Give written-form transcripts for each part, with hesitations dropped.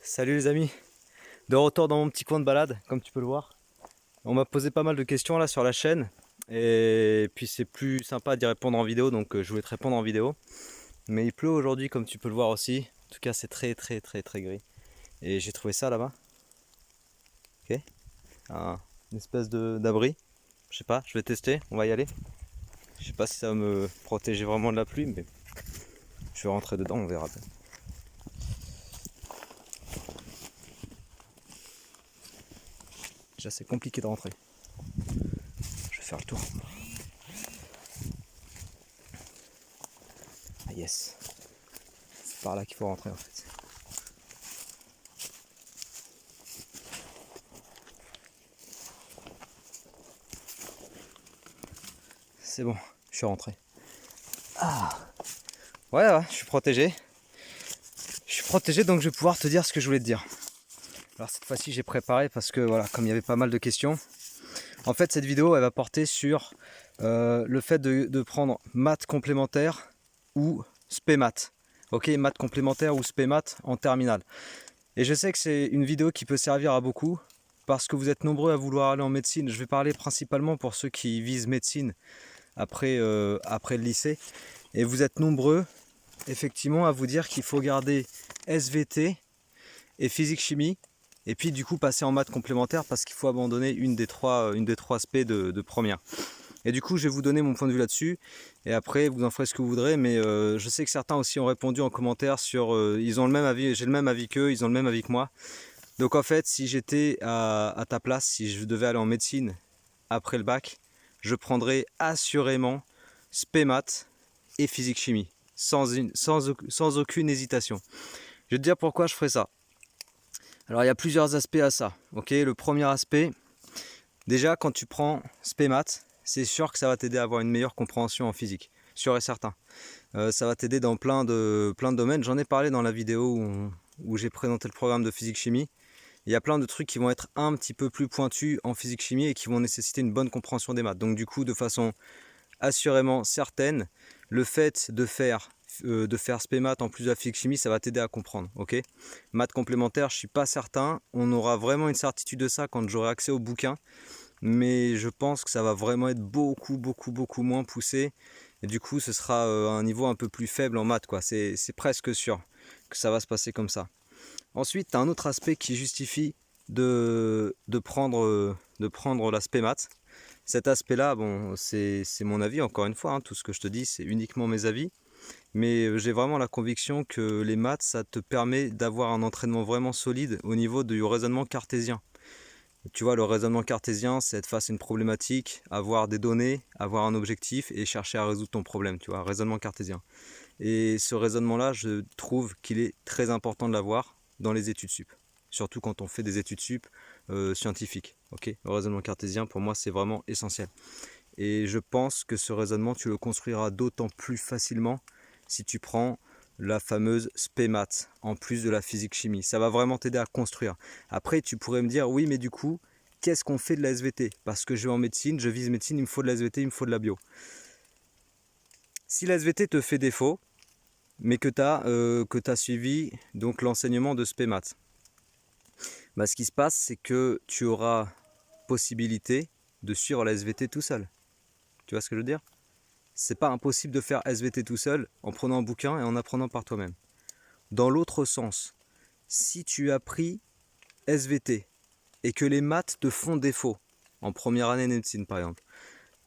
Salut les amis, de retour dans mon petit coin de balade, comme tu peux le voir. On m'a posé pas mal de questions là sur la chaîne, et puis c'est plus sympa d'y répondre en vidéo, donc je voulais te répondre en vidéo. Mais il pleut aujourd'hui, comme tu peux le voir aussi. En tout cas, c'est très gris. Et j'ai trouvé ça là-bas. Ok, une espèce d'abri. Je sais pas, je vais tester, on va y aller. Je sais pas si ça va me protéger vraiment de la pluie, mais je vais rentrer dedans, on verra bien. Déjà, c'est compliqué de rentrer. Je vais faire le tour. Ah yes, c'est par là qu'il faut rentrer en fait. C'est bon, je suis rentré. Ah ouais, je suis protégé. Je suis protégé, donc je vais pouvoir te dire ce que je voulais te dire. Alors cette fois-ci j'ai préparé parce que voilà, comme il y avait pas mal de questions. En fait cette vidéo elle va porter sur le fait de prendre maths complémentaire ou spé maths. Ok, maths complémentaire ou spé maths en terminale. Et je sais que c'est une vidéo qui peut servir à beaucoup parce que vous êtes nombreux à vouloir aller en médecine. Je vais parler principalement pour ceux qui visent médecine après le lycée. Et vous êtes nombreux effectivement à vous dire qu'il faut garder SVT et physique-chimie et puis du coup passer en maths complémentaire parce qu'il faut abandonner une des trois aspects de première. Et du coup je vais vous donner mon point de vue là-dessus et après vous en ferez ce que vous voudrez, mais je sais que certains aussi ont répondu en commentaire sur ils ont le même avis, j'ai le même avis qu'eux, ils ont le même avis que moi. Donc en fait si j'étais à ta place, si je devais aller en médecine après le bac, je prendrais assurément spé maths et physique-chimie sans aucune hésitation. Je vais te dire pourquoi je ferais ça. Alors il y a plusieurs aspects à ça. Ok, le premier aspect, déjà quand tu prends spé maths, c'est sûr que ça va t'aider à avoir une meilleure compréhension en physique, sûr et certain. Ça va t'aider dans plein de domaines. J'en ai parlé dans la vidéo où j'ai présenté le programme de physique-chimie. Il y a plein de trucs qui vont être un petit peu plus pointus en physique-chimie et qui vont nécessiter une bonne compréhension des maths. Donc du coup, de façon assurément certaine, le fait de faire spé maths en plus de la physique chimie, ça va t'aider à comprendre. Ok, maths complémentaires, je suis pas certain. On aura vraiment une certitude de ça quand j'aurai accès au bouquin, mais je pense que ça va vraiment être beaucoup moins poussé. Et du coup, ce sera un niveau un peu plus faible en maths, quoi. C'est presque sûr que ça va se passer comme ça. Ensuite, tu as un autre aspect qui justifie de prendre l'aspect maths. Cet aspect-là, bon, c'est mon avis, encore une fois, hein, tout ce que je te dis, c'est uniquement mes avis. Mais j'ai vraiment la conviction que les maths, ça te permet d'avoir un entraînement vraiment solide au niveau du raisonnement cartésien. Tu vois, le raisonnement cartésien, c'est être face à une problématique, avoir des données, avoir un objectif et chercher à résoudre ton problème, tu vois, raisonnement cartésien. Et ce raisonnement-là, je trouve qu'il est très important de l'avoir dans les études sup. Surtout quand on fait des études sup scientifiques. Okay, le raisonnement cartésien, pour moi, c'est vraiment essentiel. Et je pense que ce raisonnement, tu le construiras d'autant plus facilement si tu prends la fameuse spé maths en plus de la physique-chimie. Ça va vraiment t'aider à construire. Après, tu pourrais me dire, oui, mais du coup, qu'est-ce qu'on fait de la SVT? Parce que je vais en médecine, je vise médecine, il me faut de la SVT, il me faut de la bio. Si la SVT te fait défaut, mais que tu as suivi donc l'enseignement de spé maths, bah, ce qui se passe, c'est que tu auras possibilité de suivre la SVT tout seul. Tu vois ce que je veux dire? C'est pas impossible de faire SVT tout seul en prenant un bouquin et en apprenant par toi-même. Dans l'autre sens, si tu as pris SVT et que les maths te font défaut, en première année de médecine par exemple,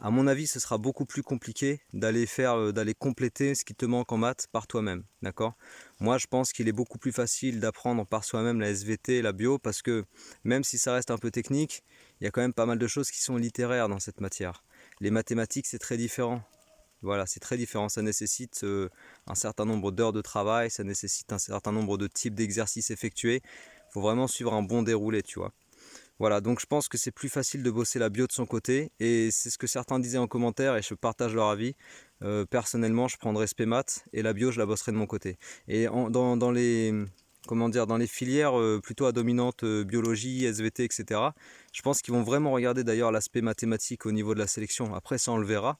à mon avis, ce sera beaucoup plus compliqué d'aller compléter ce qui te manque en maths par toi-même, d'accord? Moi, je pense qu'il est beaucoup plus facile d'apprendre par soi-même la SVT et la bio parce que même si ça reste un peu technique, il y a quand même pas mal de choses qui sont littéraires dans cette matière. Les mathématiques, c'est très différent. Voilà, c'est très différent. Ça nécessite un certain nombre d'heures de travail, ça nécessite un certain nombre de types d'exercices effectués. Il faut vraiment suivre un bon déroulé, tu vois. Voilà, donc je pense que c'est plus facile de bosser la bio de son côté et c'est ce que certains disaient en commentaire et je partage leur avis. Personnellement, je prendrais spé maths et la bio, je la bosserai de mon côté. Et dans les dans les filières plutôt à dominante biologie, SVT, etc., je pense qu'ils vont vraiment regarder d'ailleurs l'aspect mathématique au niveau de la sélection. Après, ça, on le verra.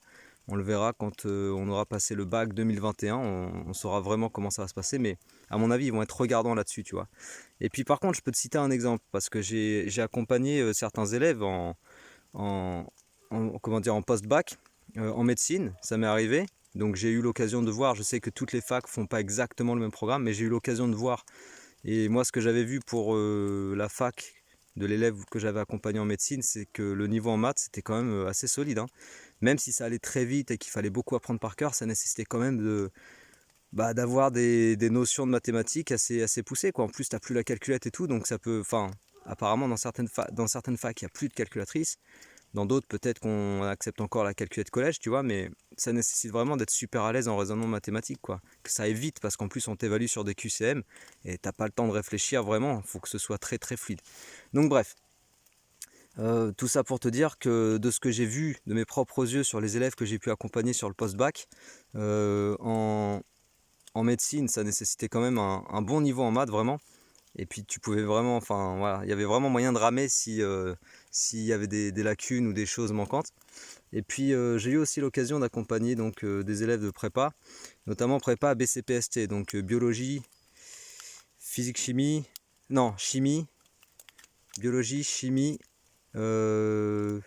On le verra quand on aura passé le bac 2021, on saura vraiment comment ça va se passer, mais à mon avis, ils vont être regardants là-dessus, tu vois. Et puis par contre, je peux te citer un exemple, parce que j'ai accompagné certains élèves en, comment dire, en post-bac, en médecine, ça m'est arrivé. Donc j'ai eu l'occasion de voir, je sais que toutes les facs font pas exactement le même programme, mais j'ai eu l'occasion de voir. Et moi, ce que j'avais vu pour la fac de l'élève que j'avais accompagné en médecine, c'est que le niveau en maths, c'était quand même assez solide, hein. Même si ça allait très vite et qu'il fallait beaucoup apprendre par cœur, ça nécessitait quand même d'avoir des notions de mathématiques assez poussées, quoi. En plus, tu n'as plus la calculette et tout, donc ça peut... Enfin, apparemment, dans certaines facs, il n'y a plus de calculatrice. Dans d'autres, peut-être qu'on accepte encore la calculette collège, tu vois, mais ça nécessite vraiment d'être super à l'aise en raisonnement mathématique, quoi. Que ça aille vite, parce qu'en plus, on t'évalue sur des QCM, et t'as pas le temps de réfléchir vraiment, il faut que ce soit très très fluide. Donc bref, tout ça pour te dire que de ce que j'ai vu de mes propres yeux sur les élèves que j'ai pu accompagner sur le post-bac, en médecine, ça nécessitait quand même un bon niveau en maths, vraiment. Et puis tu pouvais vraiment, enfin voilà, il y avait vraiment moyen de ramer si s'il y avait des lacunes ou des choses manquantes. Et puis j'ai eu aussi l'occasion d'accompagner donc des élèves de prépa, notamment prépa BCPST, donc biologie, physique, chimie, non chimie, biologie, chimie. euh,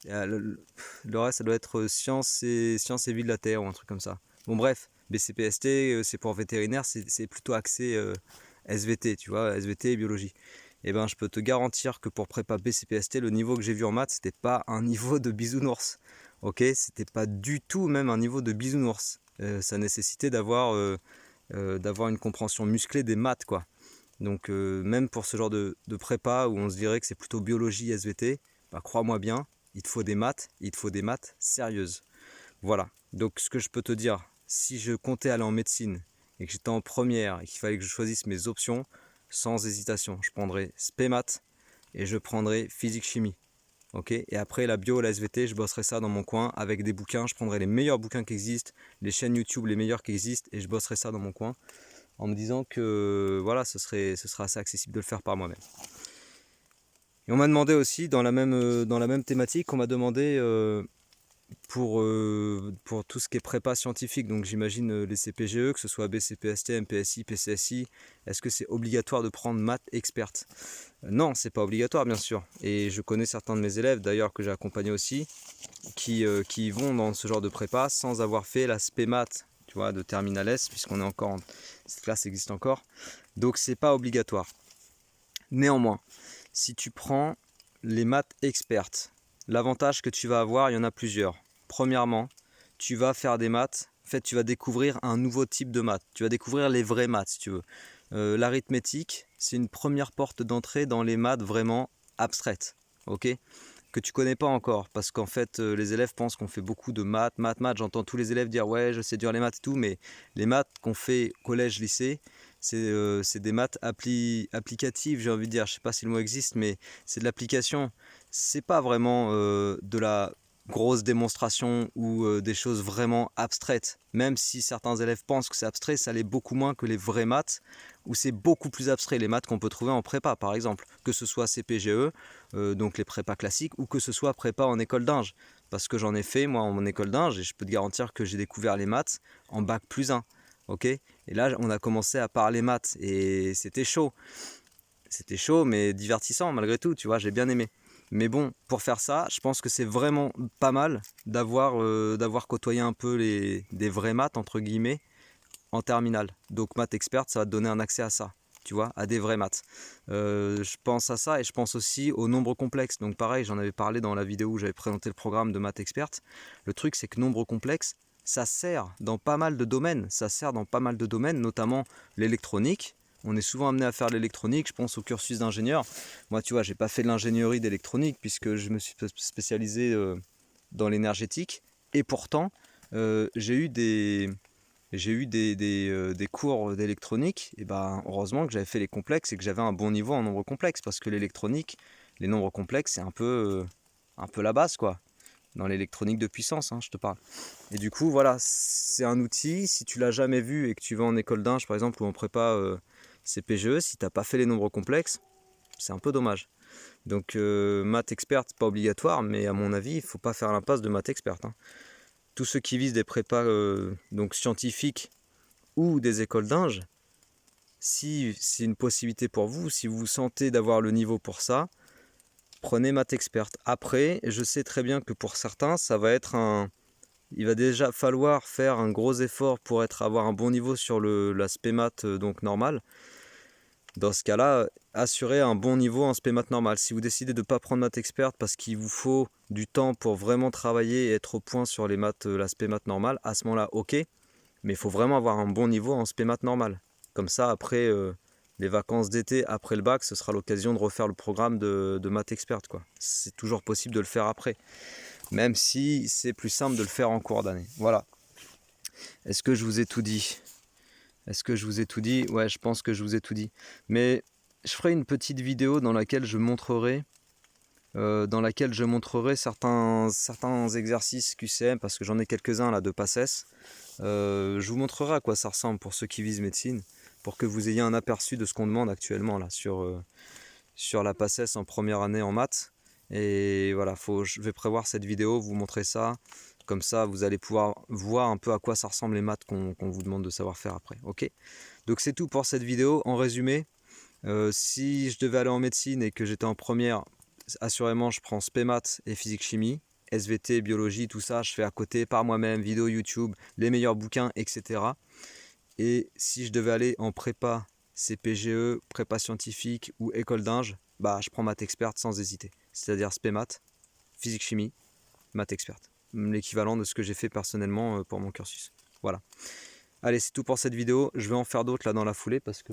le reste ça doit être sciences et vie de la terre ou un truc comme ça. Bon bref, BCPST c'est pour vétérinaire, c'est plutôt axé SVT, tu vois, SVT et biologie. Et ben je peux te garantir que pour prépa BCPST, le niveau que j'ai vu en maths, c'était pas un niveau de bisounours. Ok, c'était pas du tout même un niveau de bisounours. Ça nécessitait d'avoir une compréhension musclée des maths, quoi. Donc même pour ce genre de prépa où on se dirait que c'est plutôt biologie SVT, bah, crois-moi bien, il te faut des maths sérieuses. Voilà. Donc ce que je peux te dire, si je comptais aller en médecine et que j'étais en première et qu'il fallait que je choisisse mes options, sans hésitation, je prendrais spé maths et je prendrais physique chimie. Ok, et après la bio, la SVT, je bosserai ça dans mon coin avec des bouquins. Je prendrai les meilleurs bouquins qui existent, les chaînes YouTube les meilleures qui existent, et je bosserai ça dans mon coin en me disant que voilà, ce sera assez accessible de le faire par moi-même. Et on m'a demandé aussi, dans la même thématique, on m'a demandé pour tout ce qui est prépa scientifique, donc j'imagine les CPGE, que ce soit BCPST, MPSI, PCSI, est-ce que c'est obligatoire de prendre maths experte? Non, c'est pas obligatoire bien sûr. Et je connais certains de mes élèves d'ailleurs que j'ai accompagnés aussi, qui vont dans ce genre de prépa sans avoir fait la spé maths, tu vois, de terminal S, puisqu'on est encore, cette classe existe encore. Donc c'est pas obligatoire. Néanmoins, si tu prends les maths expertes, l'avantage que tu vas avoir, il y en a plusieurs. Premièrement, tu vas faire des maths, en fait tu vas découvrir un nouveau type de maths, tu vas découvrir les vraies maths si tu veux. L'arithmétique, c'est une première porte d'entrée dans les maths vraiment abstraites, ok, que tu connais pas encore, parce qu'en fait les élèves pensent qu'on fait beaucoup de maths, j'entends tous les élèves dire ouais je sais dur les maths et tout, mais les maths qu'on fait collège, lycée, c'est des maths applicatives, j'ai envie de dire, je sais pas si le mot existe, mais c'est de l'application, c'est pas vraiment de la grosse démonstration ou des choses vraiment abstraites, même si certains élèves pensent que c'est abstrait, ça l'est beaucoup moins que les vraies maths, où c'est beaucoup plus abstrait, les maths qu'on peut trouver en prépa par exemple, que ce soit CPGE, donc les prépas classiques, ou que ce soit prépa en école d'ingé, parce que j'en ai fait moi en école d'ingé, et je peux te garantir que j'ai découvert les maths en bac plus 1, ok, et là on a commencé à parler maths, et c'était chaud, mais divertissant malgré tout, tu vois, j'ai bien aimé. Mais bon, pour faire ça, je pense que c'est vraiment pas mal d'avoir côtoyé un peu des vraies maths, entre guillemets, en terminale. Donc maths experte, ça va te donner un accès à ça, tu vois, à des vraies maths. Je pense à ça et je pense aussi aux nombres complexes. Donc pareil, j'en avais parlé dans la vidéo où j'avais présenté le programme de maths experte. Le truc, c'est que nombres complexes, ça sert dans pas mal de domaines. Ça sert dans pas mal de domaines, notamment l'électronique. On est souvent amené à faire l'électronique, je pense au cursus d'ingénieur. Moi, tu vois, j'ai pas fait de l'ingénierie d'électronique puisque je me suis spécialisé dans l'énergétique. Et pourtant, j'ai eu des cours d'électronique. Et ben, heureusement que j'avais fait les complexes et que j'avais un bon niveau en nombres complexes parce que l'électronique, les nombres complexes, c'est un peu la base, quoi. Dans l'électronique de puissance, hein, je te parle. Et du coup, voilà, c'est un outil. Si tu l'as jamais vu et que tu vas en école d'ingé, par exemple, ou en prépa CPGE, si tu n'as pas fait les nombres complexes, c'est un peu dommage. Donc maths experte, pas obligatoire, mais à mon avis, il ne faut pas faire l'impasse de maths experte, hein. tous ceux qui visent des prépas donc scientifiques ou des écoles d'ingé, si c'est une possibilité pour vous, si vous vous sentez d'avoir le niveau pour ça, prenez maths experte. Après, je sais très bien que pour certains, ça va être il va déjà falloir faire un gros effort pour avoir un bon niveau sur l'aspect maths donc normal. Dans ce cas-là, assurez un bon niveau en spé maths normal. Si vous décidez de ne pas prendre maths experte parce qu'il vous faut du temps pour vraiment travailler et être au point sur les maths, l'aspect maths normal, à ce moment-là, ok. Mais il faut vraiment avoir un bon niveau en spé maths normal. Comme ça, après les vacances d'été, après le bac, ce sera l'occasion de refaire le programme de maths experte, quoi. C'est toujours possible de le faire après. Même si c'est plus simple de le faire en cours d'année. Voilà. Est-ce que je vous ai tout dit ? Est-ce que je vous ai tout dit ? Ouais, je pense que je vous ai tout dit. Mais je ferai une petite vidéo dans laquelle je montrerai, certains exercices QCM, parce que j'en ai quelques-uns là de PACES. Je vous montrerai à quoi ça ressemble pour ceux qui visent médecine, pour que vous ayez un aperçu de ce qu'on demande actuellement là sur la PACES en première année en maths. Et voilà, je vais prévoir cette vidéo, vous montrer ça. Comme ça, vous allez pouvoir voir un peu à quoi ça ressemble les maths qu'on vous demande de savoir faire après. Ok ? Donc c'est tout pour cette vidéo. En résumé, si je devais aller en médecine et que j'étais en première, assurément je prends spé maths et physique chimie, SVT, biologie, tout ça, je fais à côté par moi-même, vidéo YouTube, les meilleurs bouquins, etc. Et si je devais aller en prépa CPGE, prépa scientifique ou école d'ingé, je prends maths experte sans hésiter. C'est-à-dire spé maths, physique chimie, maths experte. L'équivalent de ce que j'ai fait personnellement pour mon cursus. Voilà. Allez, c'est tout pour cette vidéo. Je vais en faire d'autres là dans la foulée parce que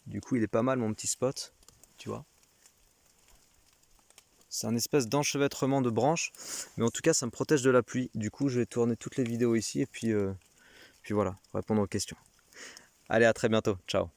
du coup il est pas mal mon petit spot. Tu vois. C'est un espèce d'enchevêtrement de branches. Mais en tout cas ça me protège de la pluie. Du coup je vais tourner toutes les vidéos ici et puis voilà, répondre aux questions. Allez, à très bientôt. Ciao.